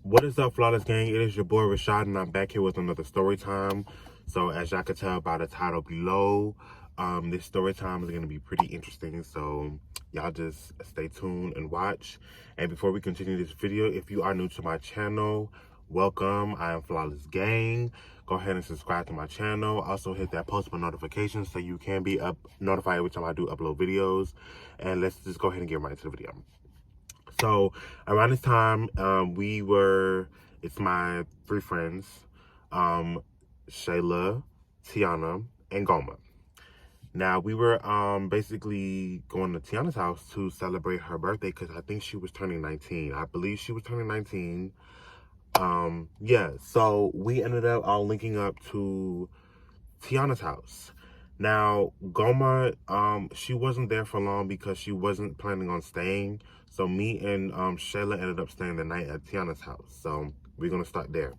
What is up, Flawless Gang? It is your boy Rashad, and I'm back here with another story time. So, as y'all can tell by the title below, this story time is going to be pretty interesting. So, y'all just stay tuned and watch. And before we continue this video, if you are new to my channel, welcome. I am Flawless Gang. Go ahead and subscribe to my channel. Also, hit that post for notifications so you can be notified every time I do upload videos. And let's just go ahead and get right into the video. So around this time, it's my three friends, Shayla, Tiana, and Goma. Now, we were basically going to Tiana's house to celebrate her birthday because I think she was turning 19. I believe she was turning 19. Yeah, so we ended up all linking up to Tiana's house. Now, Goma, she wasn't there for long because she wasn't planning on staying. So me and Shayla ended up staying the night at Tiana's house. So we're going to start there.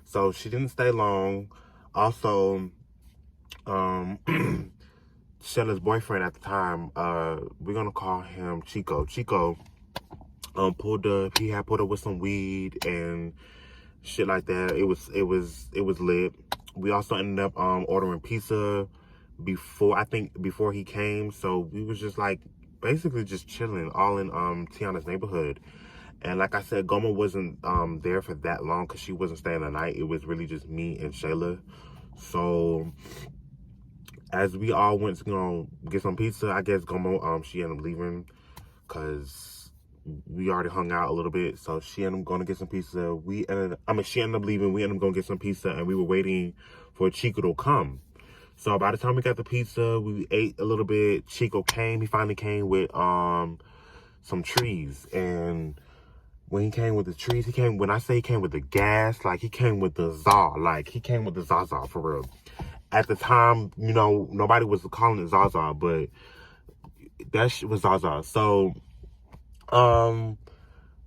So she didn't stay long. Also, Shayla's boyfriend at the time, we're going to call him Chico. Chico he had pulled up with some weed and shit like that. It was lit. We also ended up ordering pizza before he came. So we was just like basically just chilling all in Tiana's neighborhood. And like I said, Goma wasn't there for that long because she wasn't staying the night. It was really just me and Shayla. So as we all went to get some pizza, I guess Goma she ended up leaving because we already hung out a little bit. So she ended up going to get some pizza. She ended up leaving. We ended up going to get some pizza, and we were waiting for Chico to come. So by the time we got the pizza, we ate a little bit. Chico came. He finally came with some trees. And when he came with the trees, when I say he came with the gas, like he came with the Zaw. Like he came with the Zaza for real. At the time, nobody was calling it Zaza, but that shit was Zaza. So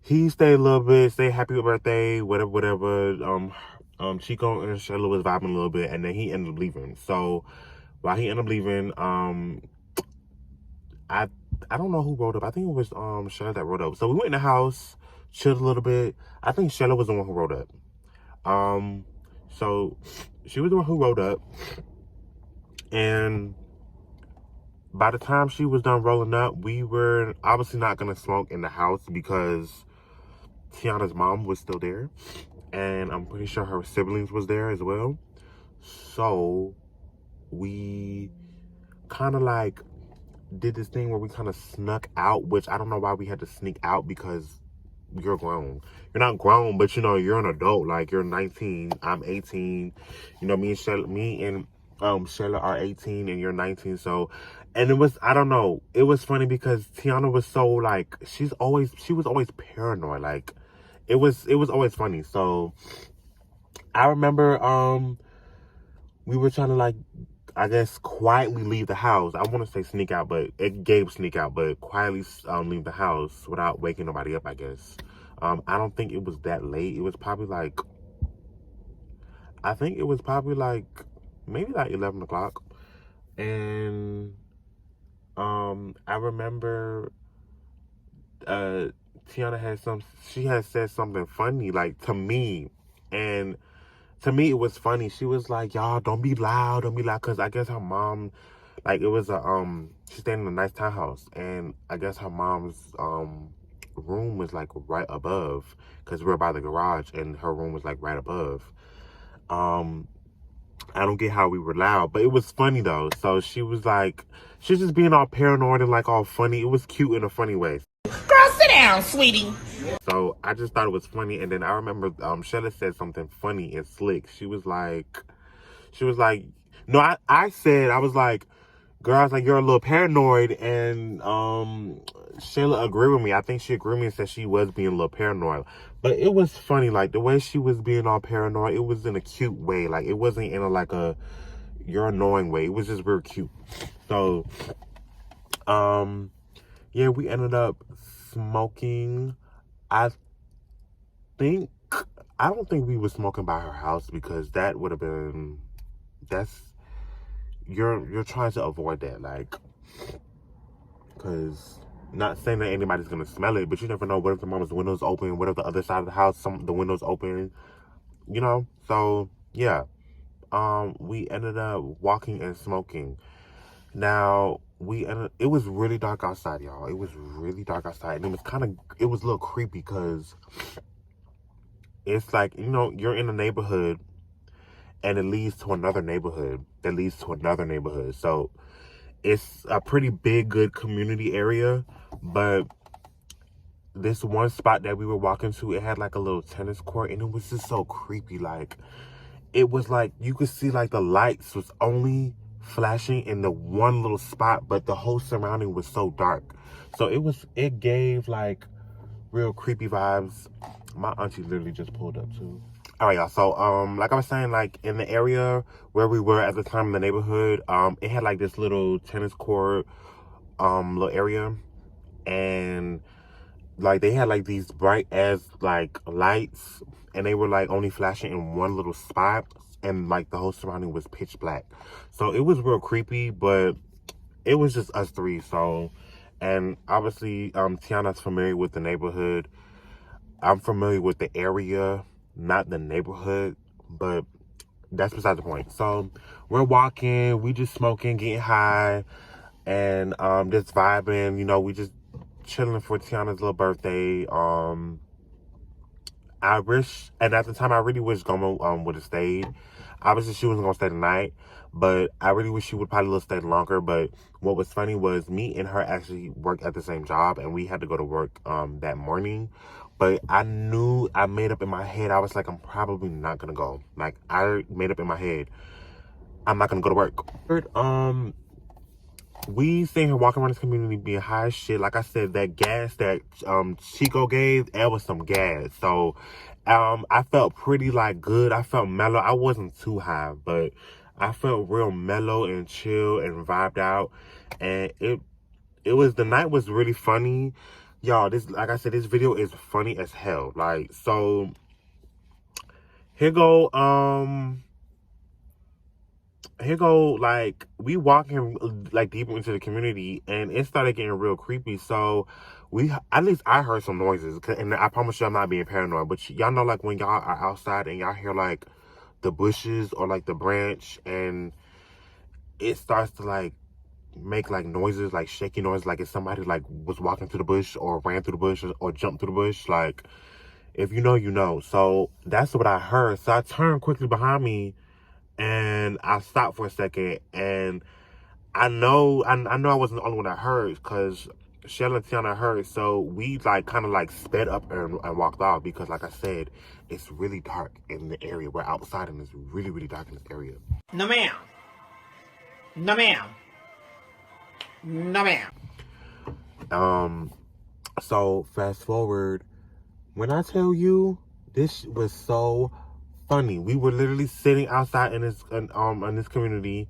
he stayed a little bit, say happy birthday, whatever. Chico and Shayla was vibing a little bit, and then he ended up leaving. So while he ended up leaving, I don't know who rode up. I think it was Shayla that rode up. So we went in the house, chilled a little bit. I think Shayla was the one who rode up. So she was the one who rode up, and by the time she was done rolling up, we were obviously not gonna smoke in the house because Tiana's mom was still there, and I'm pretty sure her siblings was there as well. So we kind of like did this thing where we kind of snuck out, which I don't know why we had to sneak out because you're grown. You're not grown, but you're an adult. Like you're 19, I'm 18. Me and Shayla are 18 and you're 19. So, and I don't know. It was funny because Tiana was so like, she was always paranoid. Like it was always funny. So I remember, we were trying to like, I guess quietly leave the house. I want to say sneak out, but it gave sneak out, but quietly leave the house without waking nobody up, I guess. I don't think it was that late. It was probably like, I think it was probably like, maybe like 11 o'clock. And, I remember, Tiana she had said something funny, like to me. And to me, it was funny. She was like, y'all, don't be loud. Because I guess her mom, like, it was she stayed in a nice townhouse. And I guess her mom's, room was, like, right above. Because we're by the garage, and her room was, like, right above. I don't get how we were loud. But it was funny, though. So she was, like, she's just being all paranoid and, like, all funny. It was cute in a funny way. Girl, sit down, sweetie. So I just thought it was funny. And then I remember Shayla said something funny and slick. She was like, no, I was like, girl, I was like, you're a little paranoid. And Shayla agreed with me. I think she agreed with me and said she was being a little paranoid. But it was funny, like the way she was being all paranoid, it was in a cute way. Like it wasn't in you're annoying way. It was just real cute. So yeah, we ended up smoking. I don't think we were smoking by her house because that would have been, you're trying to avoid that, like, because Not saying that anybody's gonna smell it, but you never know. What if the mama's windows open? What if the other side of the house, the windows open? You know. So yeah, we ended up walking and smoking. Now it was really dark outside, y'all. It was really dark outside, and it was a little creepy because it's like, you know, you're in a neighborhood and it leads to another neighborhood that leads to another neighborhood. So it's a pretty big, good community area, but this one spot that we were walking to, it had like a little tennis court, and it was just so creepy. Like, it was like you could see like the lights was only flashing in the one little spot, but the whole surrounding was so dark. So it gave like real creepy vibes. My auntie literally just pulled up too. All right, y'all. So, like I was saying, like in the area where we were at the time in the neighborhood, it had like this little tennis court, little area, and like they had like these bright ass like lights, and they were like only flashing in one little spot, and like the whole surrounding was pitch black. So it was real creepy, but it was just us three. So, and obviously, Tiana's familiar with the neighborhood. I'm familiar with the area, not the neighborhood, but that's beside the point. So we're walking, we just smoking, getting high, and just vibing. You know, we just chilling for Tiana's little birthday. I wish, and at the time, I really wish Goma would have stayed. Obviously, she wasn't gonna stay the night, but I really wish she would probably have stayed longer. But what was funny was me and her actually worked at the same job, and we had to go to work that morning. But I made up in my head, I was like, I'm probably not gonna go. Like, I made up in my head, I'm not gonna go to work. We seen her walking around this community being high as shit. Like I said, that gas that Chico gave, that was some gas. So I felt pretty like good. I felt mellow. I wasn't too high, but I felt real mellow and chill and vibed out. And the night was really funny. Y'all, like I said, this video is funny as hell. Like, so here go, like, we walking like deeper into the community, and it started getting real creepy. So at least I heard some noises, and I promise you I'm not being paranoid, but y'all know, like, when y'all are outside and y'all hear like the bushes or like the branch, and it starts to like make like noises, like shaky noise, like if somebody like was walking through the bush or ran through the bush or jumped through the bush. Like, if you know, you know. So that's what I heard. So I turned quickly behind me, and I stopped for a second, and I know I wasn't the only one that heard, because Shell and Tiana heard. So we like kind of like sped up and walked off, because like I said, it's really dark in the area. We're outside, and it's really, really dark in this area. No ma'am. No ma'am. No ma'am. So fast forward, when I tell you, this was so funny. We were literally sitting outside in this community,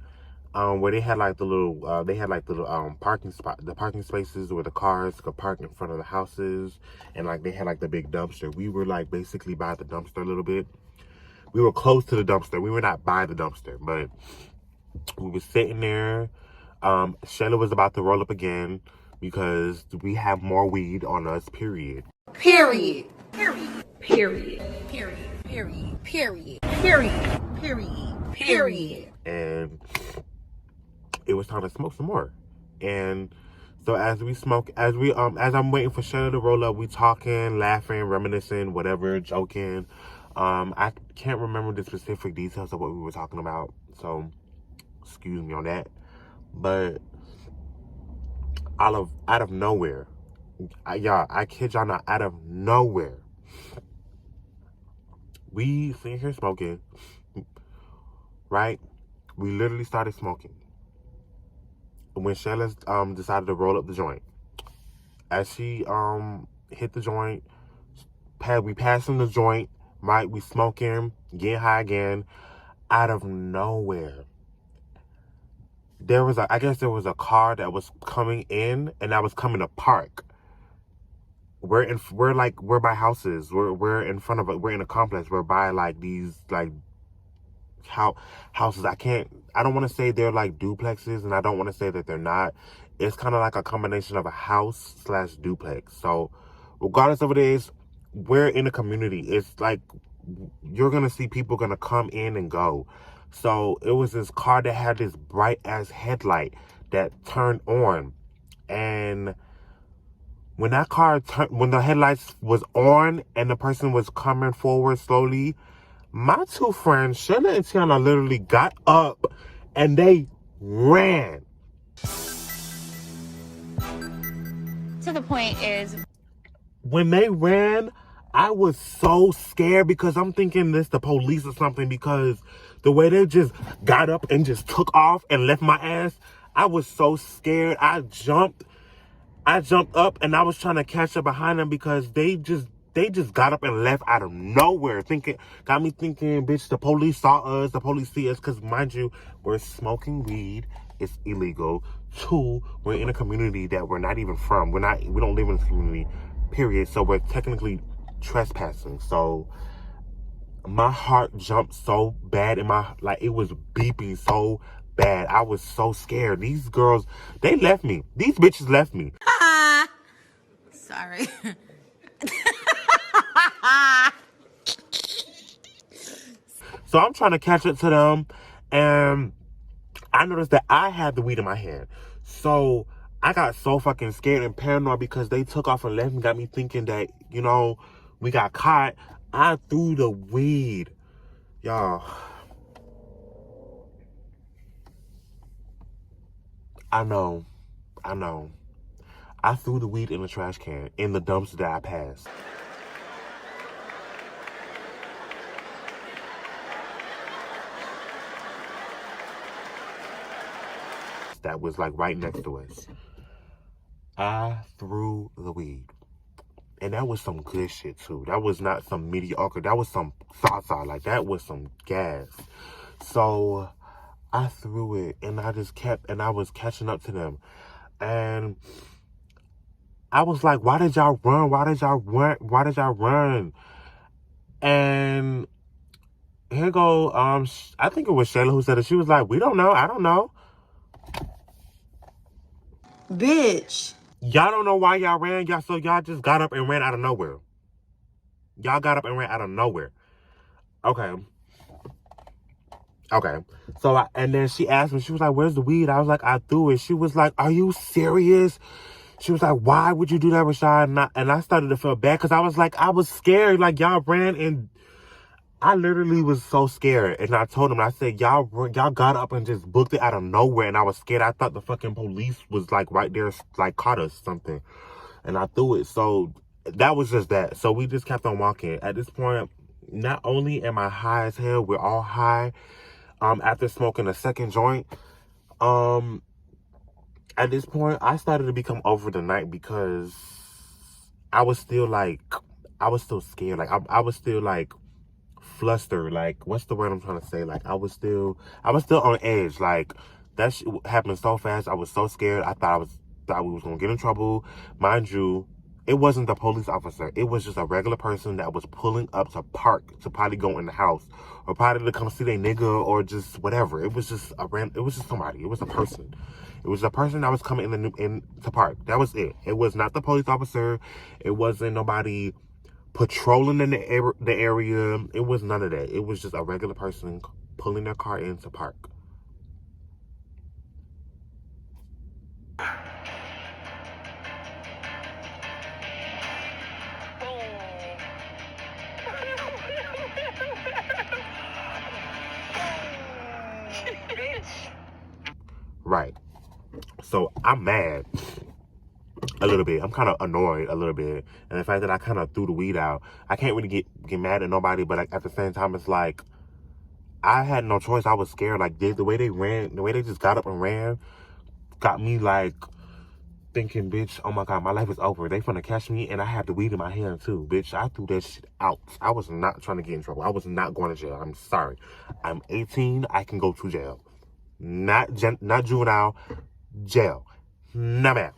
where they had like the little parking spot, the parking spaces where the cars could park in front of the houses, and like they had like the big dumpster. We were like basically by the dumpster a little bit. We were close to the dumpster. We were not by the dumpster, but we were sitting there. Shayla was about to roll up again, because we have more weed on us, period. Period. Period. Period. Period. Period. Period. Period. Period. Period. And it was time to smoke some more. And so as I'm waiting for Shayla to roll up, we talking, laughing, reminiscing, whatever, joking. I can't remember the specific details of what we were talking about, so excuse me on that. But out of nowhere, I kid y'all not, out of nowhere, we sitting here smoking, right? We literally started smoking when Shayla decided to roll up the joint. As she hit the joint, we passing the joint, right? We smoking, getting high again. Out of nowhere, there was a car that was coming in, and that was coming to park. We're by houses. We're in front of it. We're in a complex. We're by like these like houses. I don't want to say they're like duplexes, and I don't want to say that they're not. It's kind of like a combination of a house / duplex. So regardless of what it is, we're in a community. It's like you're going to see people going to come in and go. So it was this car that had this bright ass headlight that turned on. And when that car turned, when the headlights was on and the person was coming forward slowly, my two friends, Shayla and Tiana, literally got up and they ran. To the point is, when they ran, I was so scared because I'm thinking this the police or something, because the way they just got up and just took off and left my ass, I was so scared. I jumped up and I was trying to catch up behind them because they just got up and left out of nowhere. Got me thinking, bitch, the police saw us, the police see us, because mind you, we're smoking weed. It's illegal. 2, we're in a community that we're not even from. We don't live in this community, period. So we're technically trespassing. So my heart jumped so bad and it was beeping so bad. I was so scared. These girls, they left me. These bitches left me. sorry. So I'm trying to catch up to them, and I noticed that I had the weed in my hand. So I got so fucking scared and paranoid because they took off and left me, got me thinking that, we got caught. I threw the weed. Y'all. I know. I threw the weed in the trash can, in the dumpster that I passed. That was like right next to us. I threw the weed. And that was some good shit too. That was not some mediocre. That was some salsa. Like, that was some gas. So I threw it and I was catching up to them. And I was like, why did y'all run? Why did y'all run? And here go, I think it was Shayla who said it. She was like, we don't know. I don't know. Bitch. Y'all don't know why y'all ran. Y'all just got up and ran out of nowhere. Y'all got up and ran out of nowhere. Okay. So, and then she asked me, she was like, where's the weed? I was like, I threw it. She was like, are you serious? She was like, why would you do that, Rashad? And I started to feel bad because I was like, I was scared. Like, y'all ran, and I literally was so scared. And I told them, I said, y'all got up and just booked it out of nowhere. And I was scared. I thought the fucking police was like right there, like caught us or something. And I threw it. So that was just that. So we just kept on walking. At this point, not only am I high as hell, we're all high. After smoking a second joint, at this point, I started to become over the night because I was still scared. Like, I was still like flustered. Like, what's the word I'm trying to say? Like, I was still on edge. Like, that shit happened so fast. I was so scared. I thought we was gonna get in trouble. Mind you, it wasn't the police officer. It was just a regular person that was pulling up to park to probably go in the house, or probably to come see their nigga, or just whatever. It was just somebody. It was a person. It was a person that was coming in to park. That was it. It was not the police officer. It wasn't nobody patrolling in the area. It was none of that. It was just a regular person pulling their car in to park. Right. So I'm mad a little bit. I'm kind of annoyed a little bit. And the fact that I kind of threw the weed out, I can't really get mad at nobody. But like, at the same time, it's like, I had no choice. I was scared. Like, the way they ran, the way they just got up and ran, got me like thinking, bitch, oh my God, my life is over. They finna catch me, and I had the weed in my hand too. Bitch, I threw that shit out. I was not trying to get in trouble. I was not going to jail. I'm sorry. I'm 18. I can go to jail. Not juvenile, jail. No, ma'am.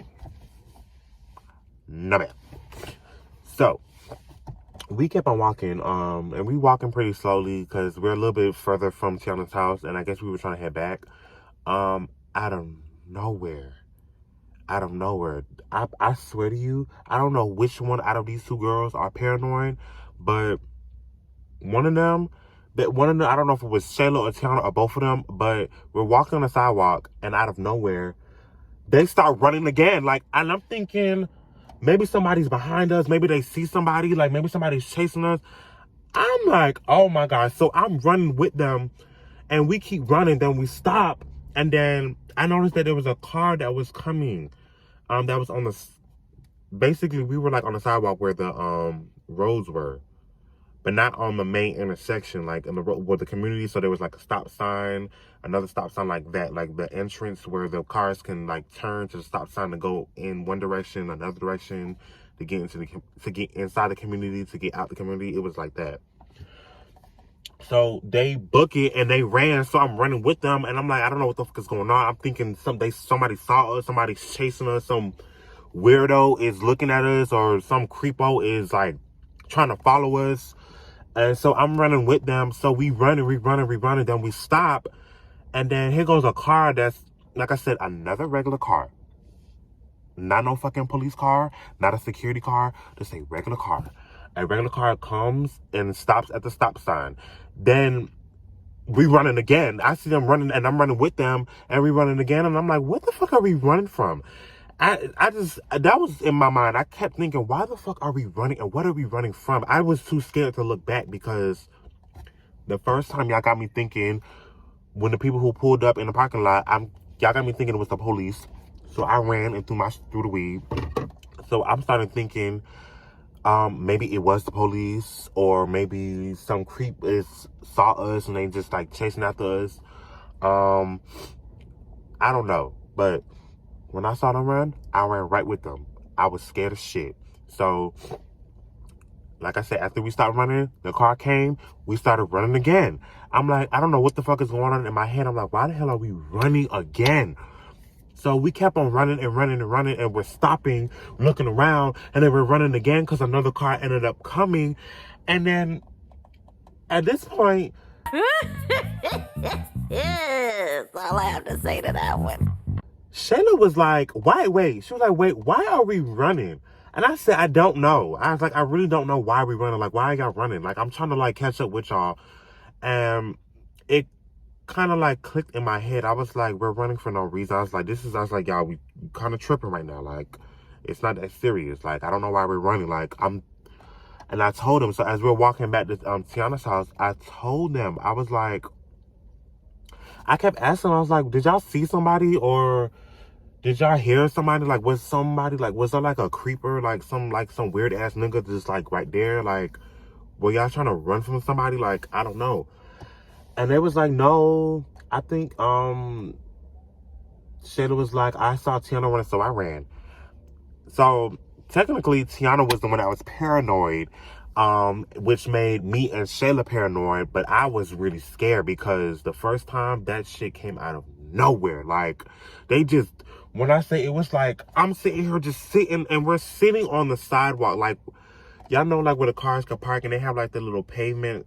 No, ma'am. So, we kept on walking, and we walking pretty slowly because we're a little bit further from Tiana's house, and I guess we were trying to head back. Out of nowhere, out of nowhere. I swear to you, I don't know which one out of these two girls are paranoid, but one of them, I don't know if it was Shayla or Tiana or both of them, but we're walking on the sidewalk, and out of nowhere, they start running again. Like, and I'm thinking, maybe somebody's behind us. Maybe they see somebody. Like, maybe somebody's chasing us. I'm like, oh my God. So I'm running with them, and we keep running. Then we stop, and then I noticed that there was a car that was coming. That was on the, basically we were like on the sidewalk where the roads were, but not on the main intersection, like in the road where the community. So there was like a stop sign, another stop sign like that, like the entrance where the cars can like turn to the stop sign to go in one direction, another direction, to get into to get inside the community, to get out the community. It was like that. So they book it and they ran. So I'm running with them, and I'm like, I don't know what the fuck is going on. I'm thinking somebody saw us, somebody's chasing us, some weirdo is looking at us, or some creepo is like trying to follow us. And so I'm running with them. So we running, then we stop, and then here goes a car that's, like I said, another regular car. Not no fucking police car, not a security car, just a regular car. A regular car comes and stops at the stop sign. Then we running again. I see them running, and I'm running with them, and we running again, and I'm like, what the fuck are we running from? I just, that was in my mind. I kept thinking, why the fuck are we running, and what are we running from? I was too scared to look back, because the first time y'all got me thinking, when the people who pulled up in the parking lot, y'all got me thinking it was the police. So I ran and threw the weed. So I'm starting thinking, maybe it was the police, or maybe some creep saw us and they just like chasing after us. I don't know, but when I saw them run, I ran right with them. I was scared as shit. So, like I said, after we stopped running, the car came, we started running again. I'm like, I don't know what the fuck is going on in my head. I'm like, why the hell are we running again? So we kept on running, and we're stopping, looking around, and then we're running again because another car ended up coming. And then at this point, That's all I have to say to that one. Shayla was like, wait. She was like, wait, why are we running? And I said, I don't know. I was like, I really don't know why we're running. Like, why are y'all running? Like, I'm trying to like catch up with y'all. And it kind of like clicked in my head. I was like, we're running for no reason. I was like, y'all, we kind of tripping right now. Like, it's not that serious. Like, I don't know why we're running. Like, and I told him, so as we were walking back to Tiana's house, I told them, I was like, I kept asking, I was like, did y'all see somebody, or did y'all hear somebody? Like, was there like a creeper, like some weird ass nigga just like right there? Like, were y'all trying to run from somebody? Like, I don't know. And they was like, no, I think, Shayla was like, I saw Tiana run, so I ran. So, technically, Tiana was the one that was paranoid, which made me and Shayla paranoid, but I was really scared because the first time that shit came out of nowhere. Like, when I say it was like, I'm sitting here just sitting, and we're sitting on the sidewalk, like, y'all know, like, where the cars can park, and they have, like, the little pavement,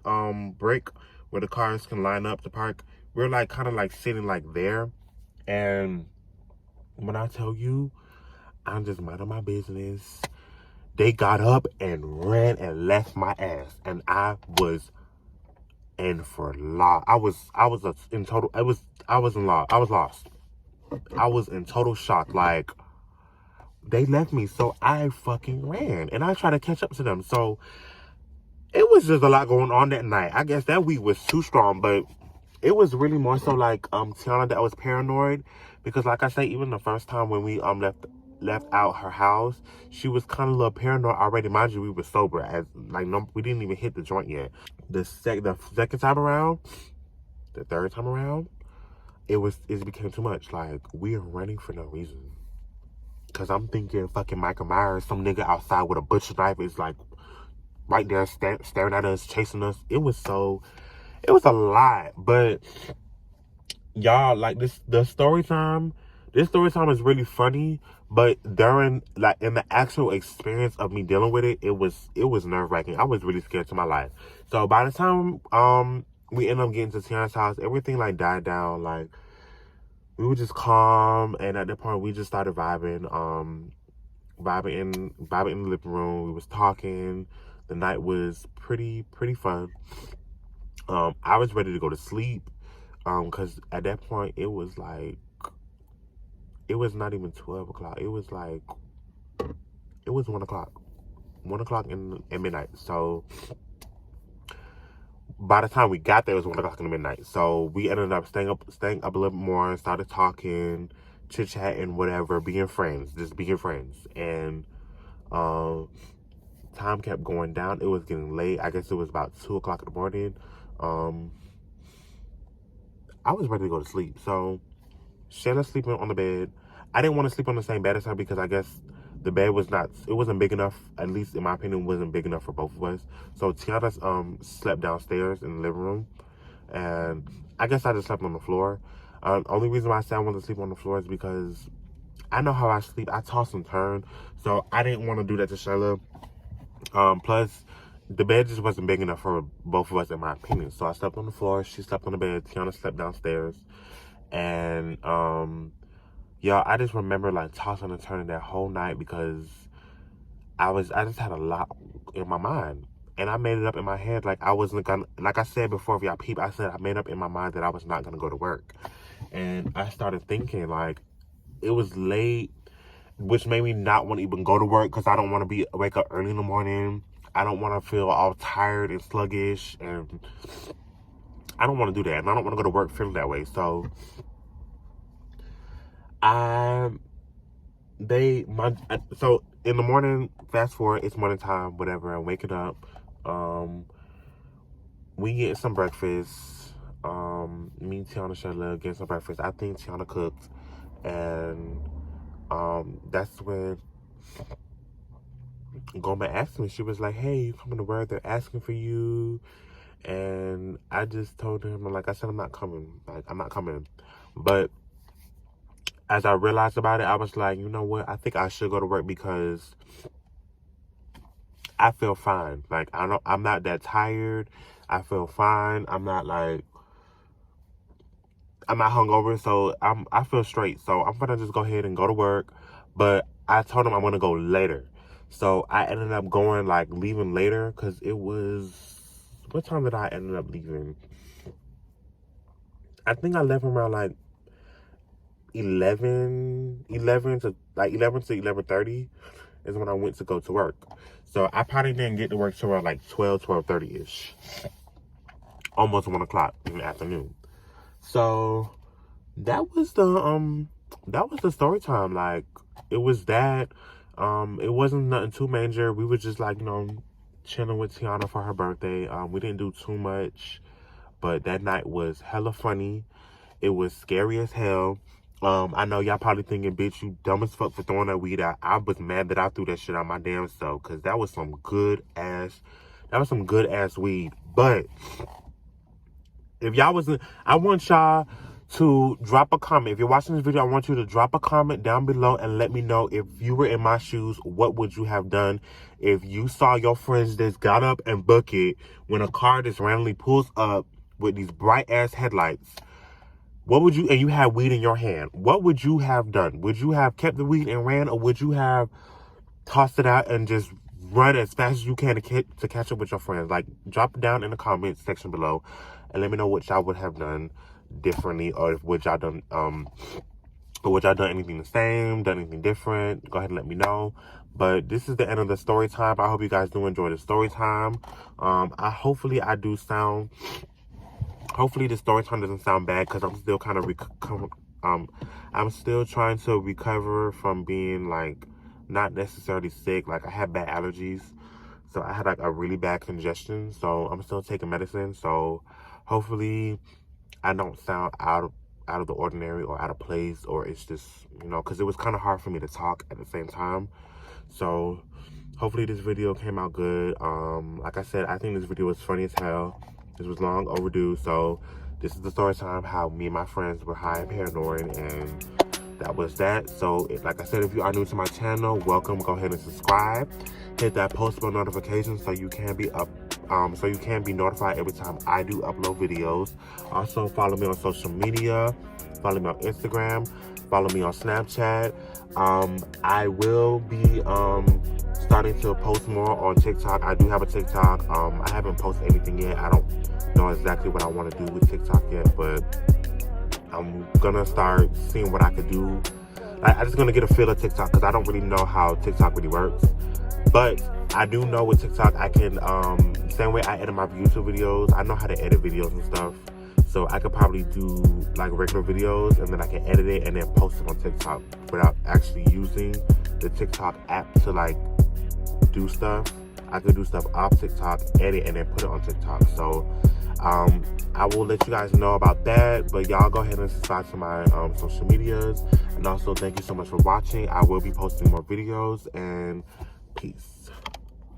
brick, where the cars can line up to park. We're like kind of like sitting like there, and when I tell you, I'm just minding my business, they got up and ran and left my ass, and I was in for lost. I was in lost. I was in total shock. Like, they left me, so I fucking ran, and I tried to catch up to them. So it was just a lot going on that night. I guess that week was too strong, but it was really more so like Tiana that was paranoid, because like I say, even the first time when we left out her house, she was kind of a little paranoid already. Mind you, we were sober, as like we didn't even hit the joint yet. The second time around, the third time around, it became too much. Like, we are running for no reason. Cause I'm thinking fucking Michael Myers, some nigga outside with a butcher knife is like right there staring at us, chasing us. It was a lot. But y'all, like, this story time is really funny, but during, like, in the actual experience of me dealing with it, it was nerve-wracking. I was really scared to my life. So by the time we ended up getting to Tiana's house, everything like died down. Like, we were just calm, and at that point we just started vibing. Vibing in the living room. We was talking. The night was pretty fun. I was ready to go to sleep. Because at that point it was like, it was not even 12 o'clock. It was like, it was 1 o'clock. 1 o'clock in midnight. So by the time we got there, it was 1 o'clock in the midnight. So we ended up staying up a little bit more and started talking, chit-chatting, whatever, being friends, just being friends. And time kept going down. It was getting late. I guess it was about 2 o'clock in the morning. I was ready to go to sleep. So Shayla's sleeping on the bed. I didn't want to sleep on the same bed as her because I guess the bed wasn't big enough, at least in my opinion, wasn't big enough for both of us. So Tiana slept downstairs in the living room, and I guess I just slept on the floor. Only reason why I said I wanted to sleep on the floor is because I know how I sleep. I toss and turn, so I didn't want to do that to Shayla. Plus, the bed just wasn't big enough for both of us, in my opinion. So I slept on the floor. She slept on the bed. Tiana slept downstairs, and y'all, I just remember like tossing and turning that whole night because I just had a lot in my mind. And I made it up in my head like I wasn't gonna, like I said before, if y'all peep, I said I made up in my mind that I was not gonna go to work. And I started thinking like, it was late, which made me not want to even go to work because I don't want to wake up early in the morning. I don't want to feel all tired and sluggish, and I don't want to do that. And I don't want to go to work feeling that way. So so in the morning, fast forward, it's morning time, whatever, I'm waking up. We get some breakfast. Me, Tiana, Shayla getting some breakfast. I think Tiana cooked, and that's when Goma asked me. She was like, "Hey, you coming to work? They're asking for you." And I just told him, like I said, I'm not coming. Like, I'm not coming. But as I realized about it, I was like, you know what? I think I should go to work because I feel fine. Like, I'm not that tired. I feel fine. I'm not hungover, so I feel straight. So I'm gonna just go ahead and go to work. But I told him I'm gonna go later. So I ended up leaving later because it was, what time did I end up leaving? I think I left around like 11 to 11:30 is when I went to go to work. So I probably didn't get to work till around like 12:30ish. Almost 1 o'clock in the afternoon. So that was the story time. Like, it was that. It wasn't nothing too major. We were just like, chilling with Tiana for her birthday. We didn't do too much, but that night was hella funny. It was scary as hell. I know y'all probably thinking, bitch, you dumb as fuck for throwing that weed out. I was mad that I threw that shit out my damn self, because that was some good ass weed. But if y'all wasn't, I want y'all to drop a comment. If you're watching this video, I want you to drop a comment down below and let me know, if you were in my shoes, what would you have done if you saw your friends just got up and book it when a car just randomly pulls up with these bright ass headlights. What would you, and you had weed in your hand, what would you have done? Would you have kept the weed and ran, or would you have tossed it out and just run as fast as you can to catch up with your friends? Like, drop it down in the comments section below and let me know what y'all would have done differently, or if would y'all done anything the same, done anything different. Go ahead and let me know. But this is the end of the story time. I hope you guys do enjoy the story time. Hopefully the story time doesn't sound bad, because I'm still kind of I'm still trying to recover from being like not necessarily sick. Like, I had bad allergies, so I had like a really bad congestion, so I'm still taking medicine. So hopefully I don't sound out of the ordinary or out of place, or it's just, because it was kind of hard for me to talk at the same time. So hopefully this video came out good. Like I said, I think this video was funny as hell. This was long overdue. So this is the story time, how me and my friends were high and paranoid, and that was that. So like I said, if you are new to my channel, welcome. Go ahead and subscribe. Hit that post bell notification so you can be notified every time I do upload videos. Also follow me on social media. Follow me on Instagram. Follow me on Snapchat. I will be starting to post more on TikTok. I do have a TikTok. I haven't posted anything yet. I don't know exactly what I want to do with TikTok yet, but I'm gonna start seeing what I could do. I'm just gonna get a feel of TikTok because I don't really know how TikTok really works. But I do know with TikTok I can, same way I edit my YouTube videos, I know how to edit videos and stuff. So I could probably do like regular videos and then I can edit it and then post it on TikTok without actually using the TikTok app to like do stuff. I could do stuff off TikTok, edit, and then put it on TikTok. So I will let you guys know about that. But y'all go ahead and subscribe to my social medias. And also thank you so much for watching. I will be posting more videos, and peace.